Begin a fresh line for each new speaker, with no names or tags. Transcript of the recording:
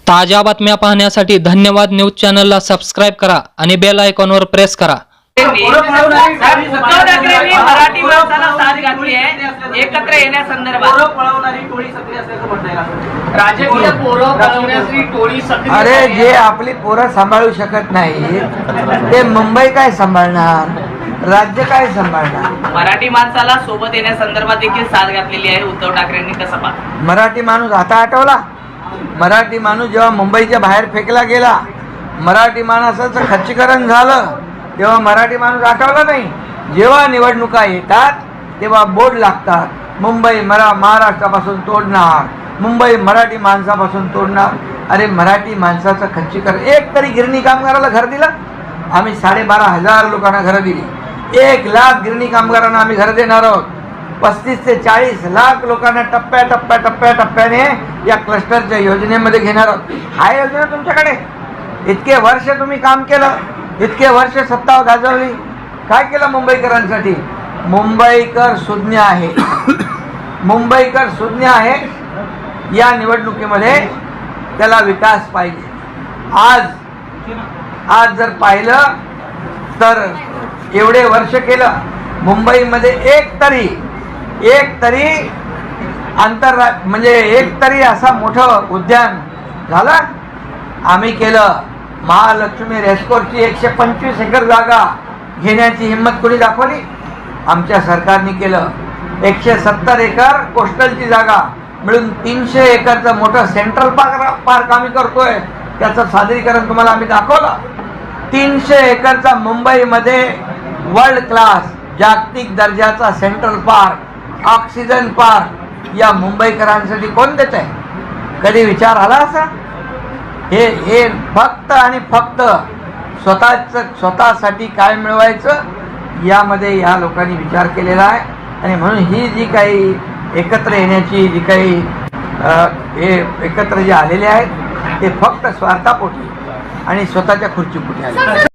ताज्या बातम्या पाहण्यासाठी धन्यवाद न्यूज चॅनलला सबस्क्राइब करा आणि बेल आयकॉनवर प्रेस करा।
उद्धव ठाकरेंनी मराठी माणसाला साथ घातली आहे एकत्र येण्यासंदर्भात। राजकीय पोरं पळवण्याची टोळी सक्रिय
अरे जे आपली पोरं सांभाळू शकत नाही ते मुंबई काय सांभाळणार, राज्य काय सांभाळणार।
मराठी माणसाला सोबत येण्यासंदर्भात देखील साथ घातलेली आहे उद्धव ठाकरेंनी, कसं पाहता?
मराठी माणूस आता आठवला। मराठी माणूस जेव्हा मुंबईच्या बाहेर फेकला गेला, मराठी माणसाचं खच्चीकरण झालं, तेव्हा मराठी माणूस आठवला नाही। जेव्हा निवडणुका येतात तेव्हा बोर्ड लागतात, मुंबई महाराष्ट्रापासून तोडणार, मुंबई मराठी माणसापासून तोडणार। अरे मराठी माणसाचं खच्चीकरण, एक तरी गिरणी कामगाराला घर दिलं? आम्ही 12,500 लोकांना घरं दिली। 1 लाख गिरणी कामगारांना आम्ही घरं देणार आहोत। 35 ते 40 लाख लोकांना टप्प्याटप्प्याने या क्लस्टरच्या योजनेमध्ये घेणार आहोत। हा योजना तुमच्याकडे, इतके वर्ष तुम्ही काम केलं, इतके वर्ष सत्ता गाजवली, काय केलं मुंबईकरांसाठी? मुंबईकर सुज्ञ आहे, मुंबईकर सुज्ञ आहे। या निवडणुकीमध्ये त्याला विकास पाहिजे। आज जर पाहिलं तर एवढे वर्ष केलं, मुंबईमध्ये एक तरी म्हणजे एक तरी असा मोठं उद्यान झालं आम्ही केलं। महालक्ष्मी रेस्कोर्सची 125 एकर जागा घेण्याची हिंमत कोणी दाखवली? आमच्या सरकारने केलं। 170 एकर कोस्टलची जागा मिळून 300 एकरचं मोठं सेंट्रल पार्क आम्ही करतोय, त्याचं सादरीकरण तुम्हाला आम्ही दाखवलं। 300 एकरचा मुंबईमध्ये वर्ल्ड क्लास जागतिक दर्जाचा सेंट्रल पार्क, ऑक्सिजन पार्क या मुंबईकरांसाठी कोण देत आहे? कधी विचार आला असा? हे फक्त आणि फक्त स्वतःसाठी काय मिळवायचं यामध्ये या लोकांनी विचार केलेला आहे। आणि म्हणून ही जी काही एकत्र येण्याची जी काही हे एकत्र जे आलेले आहेत ते फक्त स्वार्थापोटी आणि स्वतःच्या खुर्चीपोटी आले।